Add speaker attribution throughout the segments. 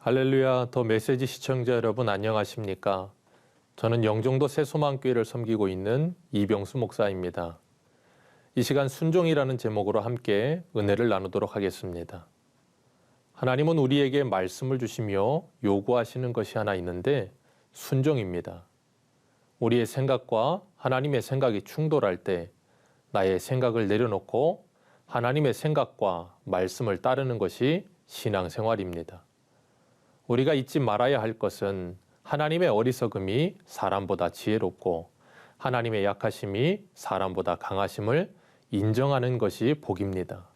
Speaker 1: 할렐루야, 더 메시지 시청자 여러분 안녕하십니까? 저는 영종도 새소망교회를 섬기고 있는 이병수 목사입니다. 이 시간 순종이라는 제목으로 함께 은혜를 나누도록 하겠습니다. 하나님은 우리에게 말씀을 주시며 요구하시는 것이 하나 있는데 순종입니다. 우리의 생각과 하나님의 생각이 충돌할 때 나의 생각을 내려놓고 하나님의 생각과 말씀을 따르는 것이 신앙생활입니다. 우리가 잊지 말아야 할 것은 하나님의 어리석음이 사람보다 지혜롭고 하나님의 약하심이 사람보다 강하심을 인정하는 것이 복입니다.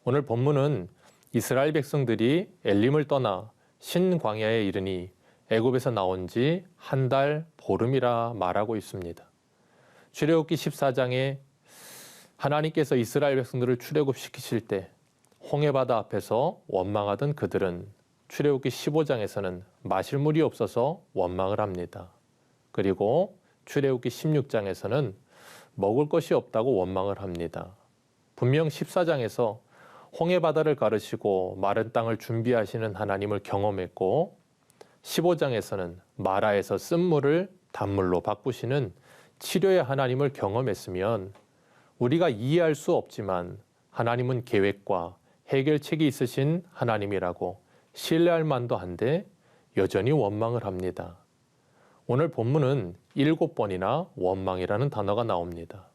Speaker 1: 오늘 본문은 이스라엘 백성들이 엘림을 떠나 신광야에 이르니 애굽에서 나온 지 한 달 보름이라 말하고 있습니다. 출애굽기 14장에 하나님께서 이스라엘 백성들을 출애굽시키실 때 홍해바다 앞에서 원망하던 그들은 출애굽기 15장에서는 마실 물이 없어서 원망을 합니다. 그리고 출애굽기 16장에서는 먹을 것이 없다고 원망을 합니다. 분명 14장에서 홍해바다를 가르시고 마른 땅을 준비하시는 하나님을 경험했고 15장에서는 마라에서 쓴물을 단물로 바꾸시는 치료의 하나님을 경험했으면 우리가 이해할 수 없지만 하나님은 계획과 해결책이 있으신 하나님이라고 신뢰할 만도 한데 여전히 원망을 합니다. 오늘 본문은 7번이나 원망이라는 단어가 나옵니다.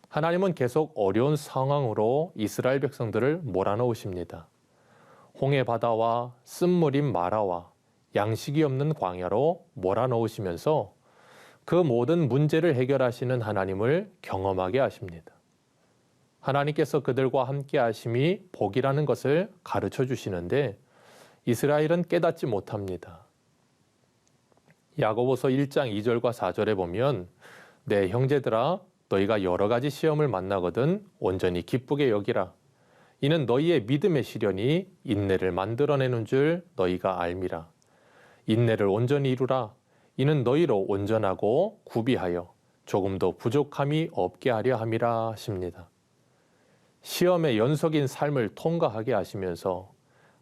Speaker 1: 하나님은 계속 어려운 상황으로 이스라엘 백성들을 몰아넣으십니다. 홍해바다와 쓴물인 마라와 양식이 없는 광야로 몰아넣으시면서 그 모든 문제를 해결하시는 하나님을 경험하게 하십니다. 하나님께서 그들과 함께 하심이 복이라는 것을 가르쳐 주시는데 이스라엘은 깨닫지 못합니다. 야고보서 1장 2절과 4절에 보면 내 형제들아 너희가 여러 가지 시험을 만나거든 온전히 기쁘게 여기라. 이는 너희의 믿음의 시련이 인내를 만들어내는 줄 너희가 알미라. 인내를 온전히 이루라. 이는 너희로 온전하고 구비하여 조금도 부족함이 없게 하려 함이라 하십니다. 시험의 연속인 삶을 통과하게 하시면서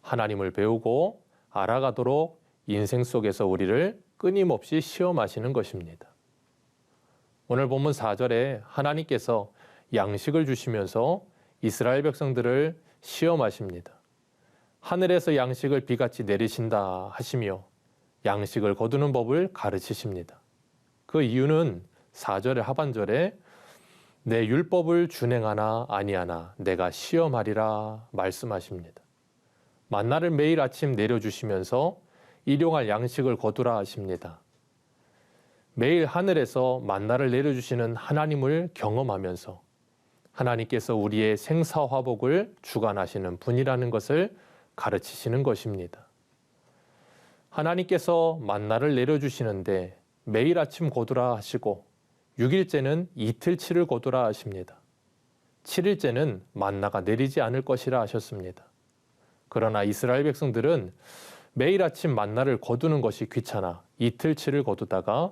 Speaker 1: 하나님을 배우고 알아가도록 인생 속에서 우리를 끊임없이 시험하시는 것입니다. 오늘 본문 4절에 하나님께서 양식을 주시면서 이스라엘 백성들을 시험하십니다. 하늘에서 양식을 비같이 내리신다 하시며 양식을 거두는 법을 가르치십니다. 그 이유는 4절의 하반절에 내 율법을 준행하나 아니하나 내가 시험하리라 말씀하십니다. 만나를 매일 아침 내려주시면서 일용할 양식을 거두라 하십니다. 매일 하늘에서 만나를 내려주시는 하나님을 경험하면서 하나님께서 우리의 생사화복을 주관하시는 분이라는 것을 가르치시는 것입니다. 하나님께서 만나를 내려주시는데 매일 아침 거두라 하시고 6일째는 이틀치를 거두라 하십니다. 7일째는 만나가 내리지 않을 것이라 하셨습니다. 그러나 이스라엘 백성들은 매일 아침 만나를 거두는 것이 귀찮아 이틀치를 거두다가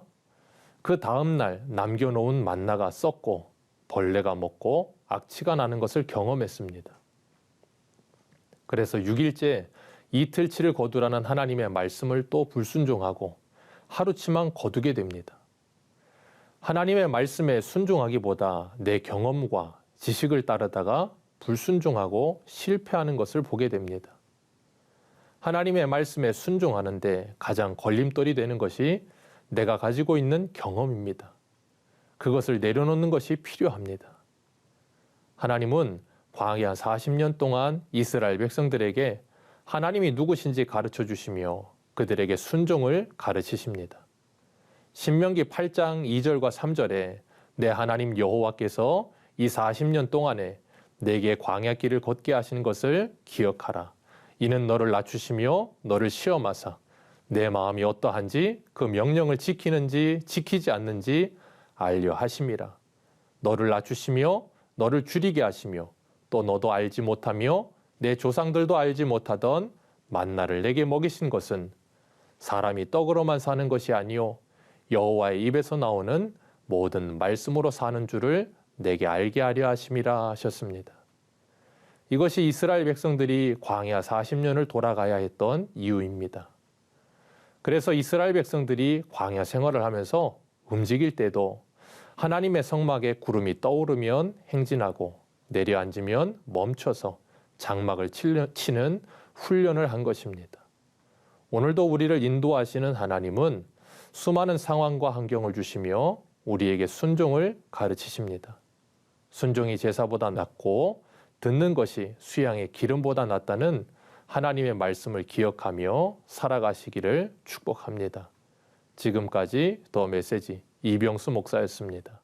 Speaker 1: 그 다음날 남겨놓은 만나가 썩고 벌레가 먹고 악취가 나는 것을 경험했습니다. 그래서 6일째 이틀치를 거두라는 하나님의 말씀을 또 불순종하고 하루치만 거두게 됩니다. 하나님의 말씀에 순종하기보다 내 경험과 지식을 따르다가 불순종하고 실패하는 것을 보게 됩니다. 하나님의 말씀에 순종하는데 가장 걸림돌이 되는 것이 내가 가지고 있는 경험입니다. 그것을 내려놓는 것이 필요합니다. 하나님은 광야 40년 동안 이스라엘 백성들에게 하나님이 누구신지 가르쳐 주시며 그들에게 순종을 가르치십니다. 신명기 8장 2절과 3절에 내 하나님 여호와께서 이 40년 동안에 내게 광야길을 걷게 하신 것을 기억하라. 이는 너를 낮추시며 너를 시험하사 내 마음이 어떠한지 그 명령을 지키는지 지키지 않는지 알려 하심이라. 너를 낮추시며 너를 줄이게 하시며 또 너도 알지 못하며 내 조상들도 알지 못하던 만나를 내게 먹이신 것은 사람이 떡으로만 사는 것이 아니요 여호와의 입에서 나오는 모든 말씀으로 사는 줄을 내게 알게 하려 하심이라 하셨습니다. 이것이 이스라엘 백성들이 광야 40년을 돌아가야 했던 이유입니다. 그래서 이스라엘 백성들이 광야 생활을 하면서 움직일 때도 하나님의 성막에 구름이 떠오르면 행진하고 내려앉으면 멈춰서 장막을 치는 훈련을 한 것입니다. 오늘도 우리를 인도하시는 하나님은 수많은 상황과 환경을 주시며 우리에게 순종을 가르치십니다. 순종이 제사보다 낫고 듣는 것이 수양의 기름보다 낫다는 하나님의 말씀을 기억하며 살아가시기를 축복합니다. 지금까지 더 메시지 이병수 목사였습니다.